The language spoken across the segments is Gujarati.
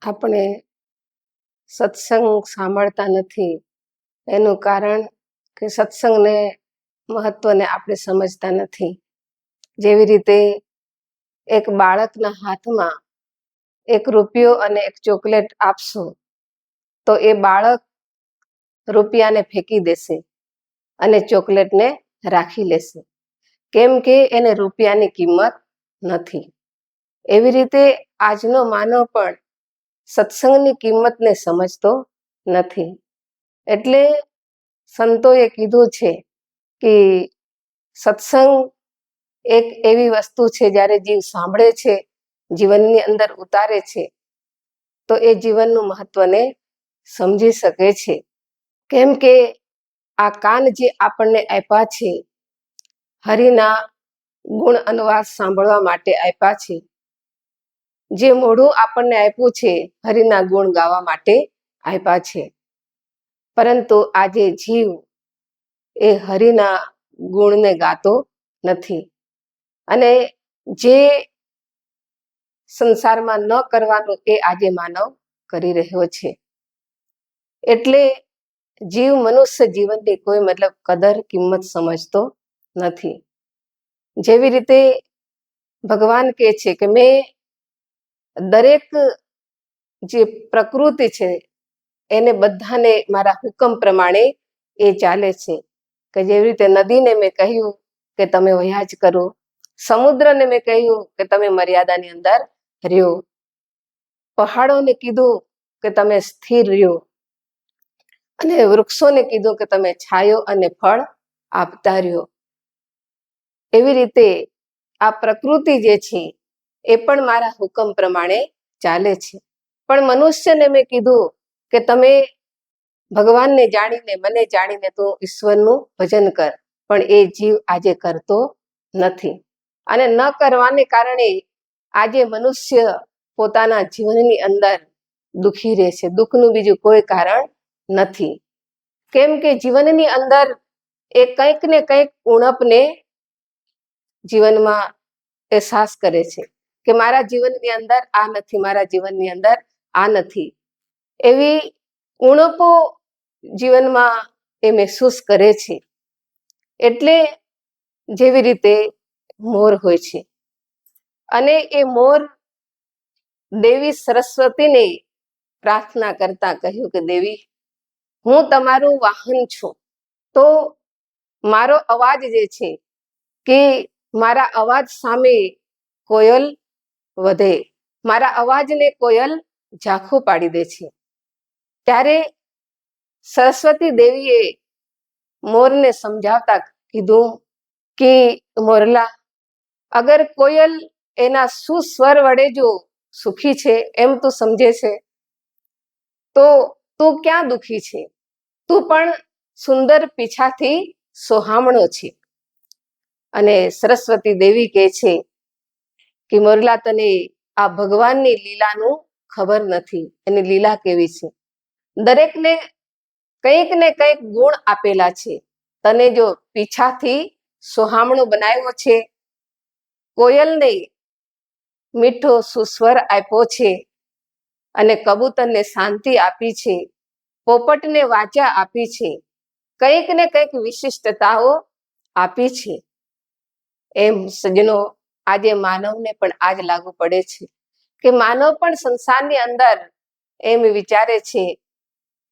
આપણે સત્સંગ સાંભળતા નથી એનું કારણ કે સત્સંગને મહત્વને આપણે સમજતા નથી. જેવી રીતે એક બાળકના હાથમાં એક રૂપિયો અને એક ચોકલેટ આપશો તો એ બાળક રૂપિયાને ફેંકી દેશે અને ચોકલેટને રાખી લેશે, કેમ કે એને રૂપિયાની કિંમત નથી. એવી રીતે આજનો માનવ પણ સત્સંગની કિંમતને સમજતો નથી. એટલે સંતોએ કીધું છે કે સત્સંગ એક એવી વસ્તુ છે, જ્યારે જીવ સાંભળે છે, જીવનની અંદર ઉતારે છે, તો એ જીવનનું મહત્વને સમજી શકે છે. કેમ કે આ કાન જે આપણને આપ્યા છે, હરિના ગુણ અનુવાદ સાંભળવા માટે આપ્યા છે. જે મોઢું આપણને આપ્યું છે, હરિના ગુણ ગાવા માટે આપ્યા છે. પરંતુ આજે જીવ એ હરિના ગુણને ગાતો નથી અને જે સંસારમાં ન કરવાનું એ આજે માનવ કરી રહ્યો છે. એટલે જીવ મનુષ્ય જીવનની કોઈ મતલબ કદર કિંમત સમજતો નથી. જેવી રીતે ભગવાન કહે છે કે મેં દરેક જે પ્રકૃતિ છે એને બધાને મારા હુકમ પ્રમાણે એ ચાલે છે. કે જેવી રીતે નદીને મેં કહ્યું કે તમે વહ્યા જ કરો, સમુદ્રને મેં કહ્યું કે તમે મર્યાદાની અંદર રહ્યો, પહાડોને કીધું કે તમે સ્થિર રહ્યો અને વૃક્ષોને કીધું કે તમે છાયો અને ફળ આપતા રહ્યો. એવી રીતે આ પ્રકૃતિ જે છે એ પણ મારા હુકમ પ્રમાણે ચાલે છે. પણ મનુષ્યને મેં કીધું કે તમે ભગવાનને જાણીને, મને જાણીને તું ઈશ્વરનું ભજન કર, પણ એ જીવ આજે કરતો નથી. અને ન કરવાને કારણે આજે મનુષ્ય પોતાના જીવનની અંદર દુખી રહે છે. દુઃખનું બીજું કોઈ કારણ નથી. કેમ કે જીવનની અંદર એ કંઈક ને કંઈક ઉણપને જીવનમાં અહેસાસ કરે છે કે મારા જીવનની અંદર આ નથી, મારા જીવનની અંદર આ નથી. એવી ઉણપો જીવનમાં એ મહેસૂસ કરે છે. એટલે જેવી રીતે મોર હોય છે અને એ મોર દેવી સરસ્વતીને પ્રાર્થના કરતા કહ્યું કે દેવી, હું તમારું વાહન છું, તો મારો અવાજ જે છે કે મારા અવાજ સામે કોયલ વધે, મારા અવાજને કોયલ ઝાંખું પાડી દે છે. ત્યારે સરસ્વતી દેવીએ મોરને સમજાવતા કીધું કે મોરલા, અગર કોયલ એના સુસ્વર વડે જો સુખી છે એમ તું સમજે છે, તો તું ક્યાં દુખી છે? તું પણ સુંદર પીછાથી સોહામણો છે. અને સરસ્વતી દેવી કહે છે કે મોરલા, તને આ ભગવાનની લીલાનું ખબર નથી. એની લીલા કેવી છે. દરેકને કંઈક ને કંઈક ગુણ આપેલા છે. તને જો પીછાથી સોહામણો બનાવ્યો છે, કોયલને મીઠો સુસ્વર આપ્યો છે અને કબૂતરને શાંતિ આપી છે, પોપટને વાચા આપી છે, કંઈક ને કંઈક વિશિષ્ટતાઓ આપી છે. એમ સજ્જનો આજે માનવને પણ આજ લાગુ પડે છે કે માનવ પણ સંસારની અંદર એમ વિચારે છે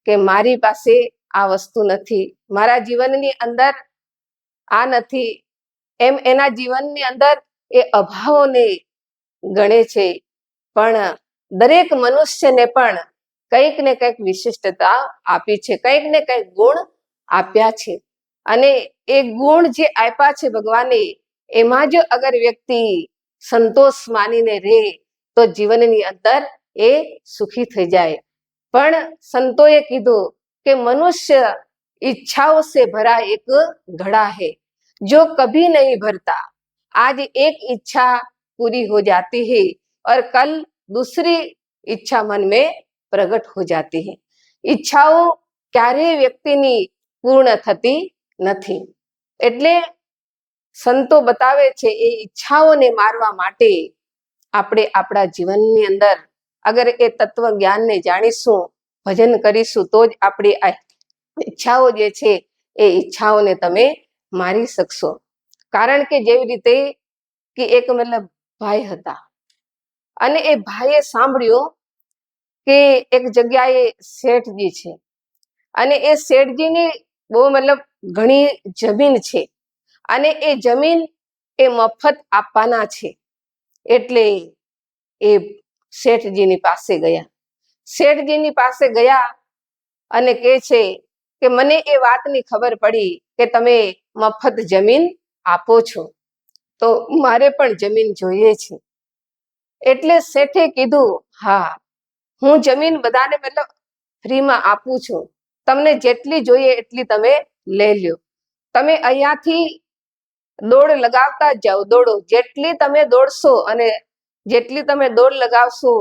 કે મારી પાસે આ વસ્તુ નથી, મારા જીવનની અંદર આ નથી. એમ એના જીવનની અંદર એ અભાવોને ગણે છે. પણ દરેક મનુષ્યને પણ કંઈક ને કંઈક વિશિષ્ટતા આપી છે, કંઈક ને કંઈક ગુણ આપ્યા છે. અને એ ગુણ જે આપ્યા છે ભગવાને, એમાં જો અગર વ્યક્તિ સંતોષ માનીને રહે તો જીવનની અંદર એ સુખી થઈ જાય. પણ સંતોએ કીધું કે મનુષ્ય इच्छाओं से भरा एक घड़ा है जो कभी नहीं भरता. आज एक इच्छा पूरी हो जाती है और कल दूसरी इच्छा मन में प्रकट हो जाती है. ઈચ્છાઓ ક્યારેય વ્યક્તિની પૂર્ણ થતી નથી. એટલે સંતો બતાવે છે એ ઈચ્છાઓને મારવા માટે આપણે આપણા જીવનની અંદર અગર એ તત્વ જ્ઞાનને જાણીશું, ભજન કરીશું, તો જ આપણી આ ઈચ્છાઓ જે છે એ ઈચ્છાઓને તમે મારી શકશો. કારણ કે જેવી રીતે કે એક મતલબ ભાઈ હતા, અને એ ભાઈએ સાંભળ્યું કે એક જગ્યાએ શેઠજી છે, અને એ શેઠજીની બહુ મતલબ ઘણી જમીન છે, અને એ જમીન એ મફત આપવાના છે. એટલે એ શેઠજીની પાસે ગયા. શેઠજીની પાસે ગયા અને કહે છે કે મને એ વાતની ખબર પડી કે તમે મફત જમીન આપો છો, તો મારે પણ જમીન જોઈએ છે. એટલે શેઠે કીધું, હા, હું જમીન બધાને મતલબ ફ્રીમાં આપું છું, તમને જેટલી જોઈએ એટલી તમે લઈ લ્યો. તમે અહીંયાથી દોડ લગાવતા જ જાઓ, દોડો. જેટલી તમે દોડશો અને જેટલી તમે દોડ લગાવશો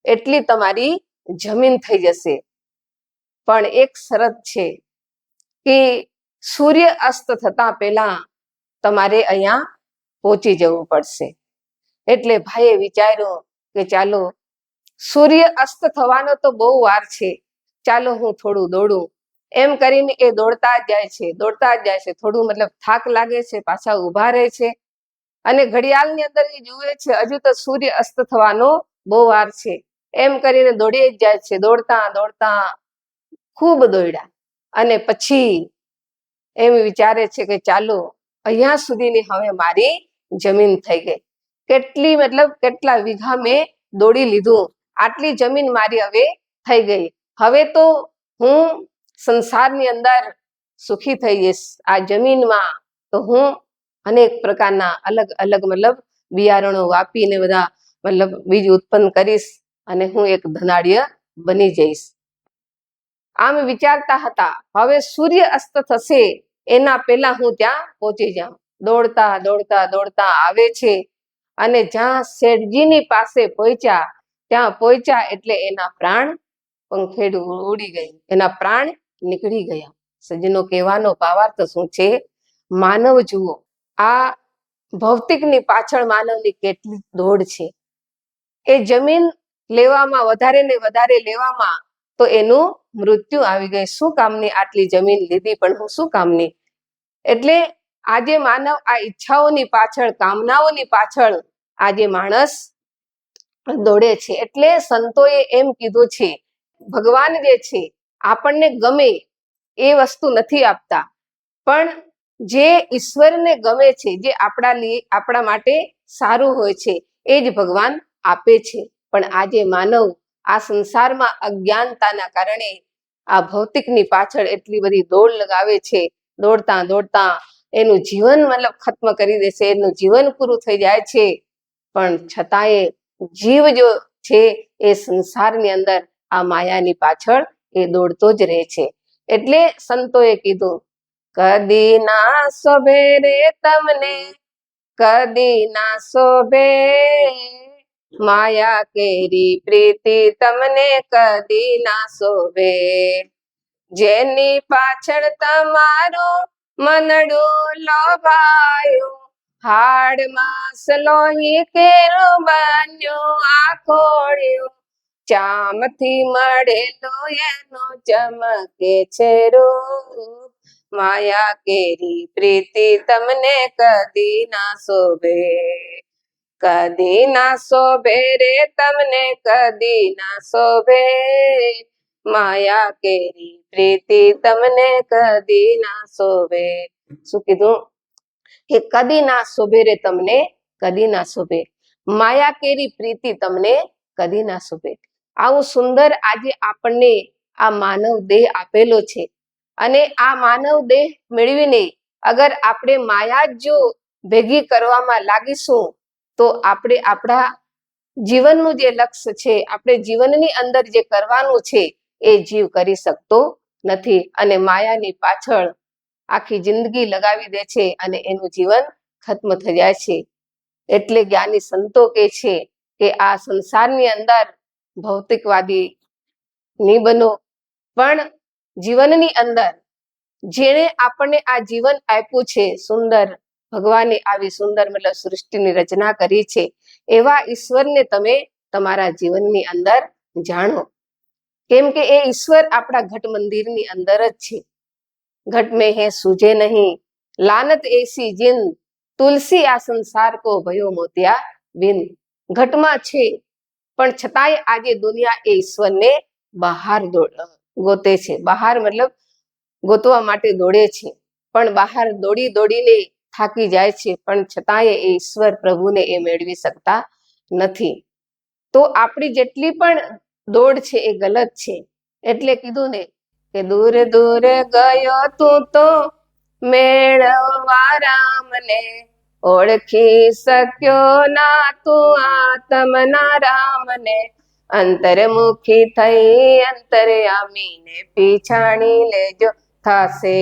એટલી તમારી જમીન થઈ જશે. પણ એક શરત છે કે સૂર્ય અસ્ત થતા પહેલા તમારે અહીંયા પહોંચી જવું પડશે. એટલે ભાઈએ વિચાર્યું કે ચાલો, સૂર્ય અસ્ત થવાનો તો બહુ વાર છે, ચાલો હું થોડું દોડું. એમ કરીને એ દોડતા જ જાય છે, દોડતા જ જાય છે. થોડું મતલબ થાક લાગે છે, પાછા ઊભા રહે છે, અને ઘડિયાળની અંદર એ જુએ છે હજુ તો સૂર્ય અસ્ત થવાનો બહુ વાર છે. એમ કરીને દોડી જ જાય છે. દોડતા દોડતા ખૂબ દોડ્યા, અને પછી એમ વિચારે છે કે ચાલો, અહીંયા સુધીની હવે મારી જમીન થઈ ગઈ. કેટલી મતલબ કેટલા વીઘા મેં દોડી લીધું, આટલી જમીન મારી હવે થઈ ગઈ. હવે તો હું સંસારની અંદર સુખી થઈ જઈશ. આ જમીનમાં તો હું અનેક પ્રકારના અલગ અલગ મતલબ બિયારણો વાપીને બધા મતલબ બીજ ઉત્પન્ન કરીશ, અને હું એક ધનાઢ્ય બની જઈશ. આમ વિચારતા હતા. હવે સૂર્ય અસ્ત થશે એના પહેલા હું ત્યાં પહોંચી જાઉં. દોડતા દોડતા દોડતા આવે છે, અને જ્યાં શેઠજીની પાસે પહોંચ્યા, ત્યાં પહોંચ્યા એટલે એના પ્રાણ પંખેડું ઉડી ગયું, એના પ્રાણ નીકળી ગયા. સજ્જનો, કહેવાનો ભાવાર્થ શું છે? માનવ જુઓ, આ ભૌતિકની પાછળ માનવની કેટલી દોડ છે. એ જમીન લેવામાં, વધારે ને વધારે લેવામાં, તો એનું મૃત્યુ આવી ગયું. શું કામની આટલી જમીન લીધી, પણ હું શું કામની? એટલે આજે માનવ આ ઈચ્છાઓની પાછળ, કામનાઓની પાછળ આજે માણસ દોડે છે. એટલે સંતોએ એમ કીધું છે, ભગવાન જે છે આપણને ગમે એ વસ્તુ નથી આપતા, પણ જે ઈશ્વરને ગમે છે, જે આપણા માટે સારું હોય છે, એ જ ભગવાન આપે છે. પણ આજે માનવ આ સંસારમાં અજ્ઞાનતાના કારણે આ ભૌતિકની પાછળ એટલી બધી દોડ લગાવે છે. દોડતા દોડતા એનું જીવન મતલબ ખત્મ કરી દેશે, એનું જીવન પૂરું થઈ જાય છે. પણ છતાંય જીવ જો છે એ સંસારની અંદર આ માયાની પાછળ એ દોડતો જ રહે છે. એટલે સંતોએ કીધું, કદી ના શોભે રે તમને, કદી ના શોભે, માયા કેરી પ્રીતિ તમને કદી ના શોભે. જેની પાછળ તમારું મનડું લોભાયું, હાડ માંસ લોહી કેરું બન્યું આખોડ્યું, ચામથી મળેલું એનું ચમકે છે રૂપ, માયા કેરી પ્રીતિ તમને કદી ના શોભે. કદી ના શોભે રે તમને કદી ના શોભે, માયા કેરી પ્રીતિ તમને કદી ના શોભે. શું કીધું? કે કદી ના શોભે રે તમને કદી ના શોભે, માયા કેરી પ્રીતિ તમને કદી ના શોભે. આવું સુંદર આજે આપણને આ માનવ દેહ આપેલો છે, અને આ માનવ દેહ મેળવીને અગર આપણે માયા જ જો ભેગી કરવામાં લાગીશું, તો આપણે આપણા જીવનનું જે લક્ષ્ય છે, આપણે જીવનની અંદર જે કરવાનું છે, એ જીવ કરી શકતો નથી, અને માયાની પાછળ આખી જિંદગી લગાવી દે છે, અને એનું જીવન ખત્મ થઈ જાય છે. એટલે જ્ઞાની સંતો કહે છે કે આ સંસારની અંદર ભૌતિકવાદી નહીં બનો, પણ જીવનની અંદર જેણે આપણને આ જીવન આપ્યું છે, સુંદર ભગવાને આવી સુંદર મતલબ સૃષ્ટિની રચના કરી છે, એવા ઈશ્વરને તમે તમારા જીવનની અંદર જાણો. કેમ કે એ ઈશ્વર આપણા ઘટ મંદિરની અંદર જ છે. ઘટ में है सूझे नहीं लानत ऐसी जिन તુલસી આ સંસાર કો ભયો મોતિયા બિન. ઘટમાં છે પણ છતાંય આજે દુનિયા એ ઈશ્વરને બહાર ગોતે છે. બહાર મતલબ ગોતવા માટે દોડે છે, પણ બહાર દોડી દોડીને થાકી જાય છે, પણ છતાંય એ ઈશ્વર પ્રભુને એ મેળવી શકતા નથી. તો આપણી જેટલી પણ દોડ છે એ ગલત છે. એટલે કીધું ને કે દૂર દૂર ગયો તું તો મેળવા રામને, ઓળખી શક્યો ના તું આત્મના રામને, અંતર્મુખી થઈ અંતર્યામીને પીછાણી લેજો, થાશે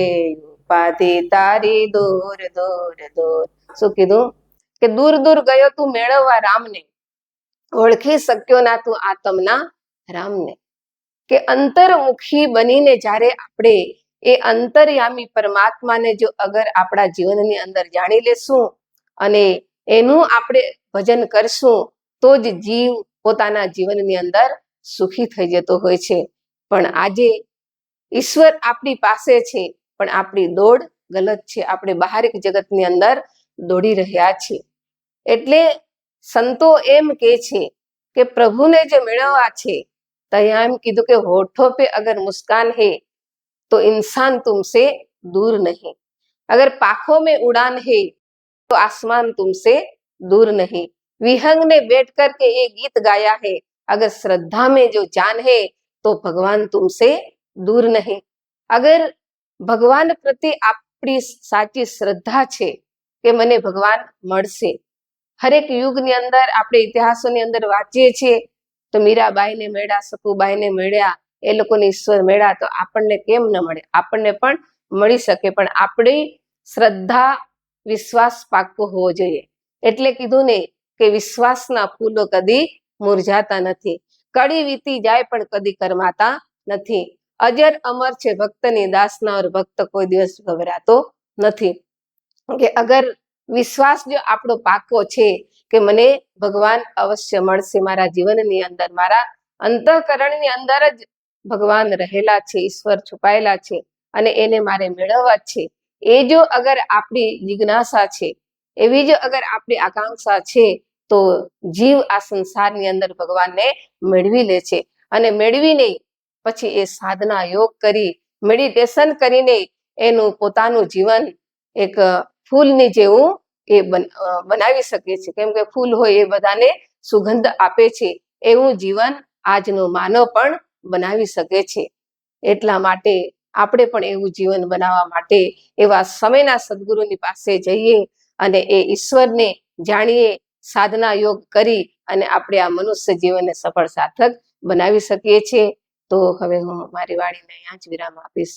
ઉપાધિ તારી દૂર દૂર દૂર. શું કીધું કે દૂર દૂર ગયો તું મેળવવા રામને, ઓળખી શક્યો ના તું આત્મના રામને. કે અંતર્મુખી બનીને જ્યારે આપણે એ અંતર્યામી પરમાત્માને જો અગર આપણા જીવનની અંદર જાણી લેશું અને એનું આપણે ભજન કરશું તો જ જીવ પોતાના જીવનની અંદર સુખી થઈ જતો હોય છે. પણ આજે ઈશ્વર આપણી પાસે છે પણ આપણી દોડ ગલત છે. આપણે બહારિક જગતની અંદર દોડી રહ્યા છીએ. એટલે સંતો એમ કે છે કે પ્રભુને જે મેળવવા છે તો અહીંયા એમ કીધું કે હોઠો पे अगर मुस्कान है तो इंसान तुमसे दूर नहीं, अगर पाखों में उड़ान है तो आसमान तुमसे दूर नहीं, विहंग ने बैठ कर के ये गीत गाया है, अगर श्रद्धा में जो जान है तो भगवान तुमसे दूर नहीं. अगर ભગવાન પ્રત્યે આપણી સાચી શ્રદ્ધા છે કે મને ભગવાન મળશે. હરેક યુગની અંદર આપણે ઇતિહાસોની અંદર વાંચીએ છીએ તો મીરાબાઈને મળ્યા, સકુબાઈને મળ્યા, એ લોકોને ઈશ્વર મળ્યા, તો આપણને કેમ ન મળે? આપણને પણ મળી શકે, પણ આપણી શ્રદ્ધા વિશ્વાસ પાક્કો હોવો જોઈએ. એટલે કીધું ને કે વિશ્વાસના ફૂલો કદી મુરઝાતા નથી, કડી વીતી જાય પણ કદી કરમાતા નથી. અજર અમર છે ભક્તની દાસના, ઓર ભક્ત કોઈ દિવસ ગભરાતો નથી. કે અગર વિશ્વાસ જો આપણો પાકો છે કે મને ભગવાન અવશ્ય મળશે, મારા જીવનની અંદર, મારા અંતઃકરણની અંદર જ ભગવાન રહેલા છે, ઈશ્વર છુપાયેલા છે અને એને મારે મેળવવા જ છે. એ જો અગર આપણી જિજ્ઞાસા છે, એવી જો અગર આપણી આકાંક્ષા છે તો જીવ આ સંસારની અંદર ભગવાનને મેળવી લે છે. અને મેળવીને પછી એ સાધના યોગ કરી, મેડિટેશન કરીને એનું પોતાનું જીવન એક ફૂલની જેવું એ બનાવી શકે છે. કેમ કે ફૂલ હોય એ બધાને સુગંધ આપે છે, એવું જીવન આજનો માનવ પણ બનાવી શકે છે. એટલા માટે આપણે પણ એવું જીવન બનાવવા માટે એવા સમયના સદગુરુની પાસે જઈએ અને એ ઈશ્વરને જાણીએ, સાધના યોગ કરી અને આપણે આ મનુષ્ય જીવનને સફળ સાર્થક બનાવી શકીએ છીએ. તો હવે હું મારી વાણીને અહીંયા જ વિરામ આપીશ.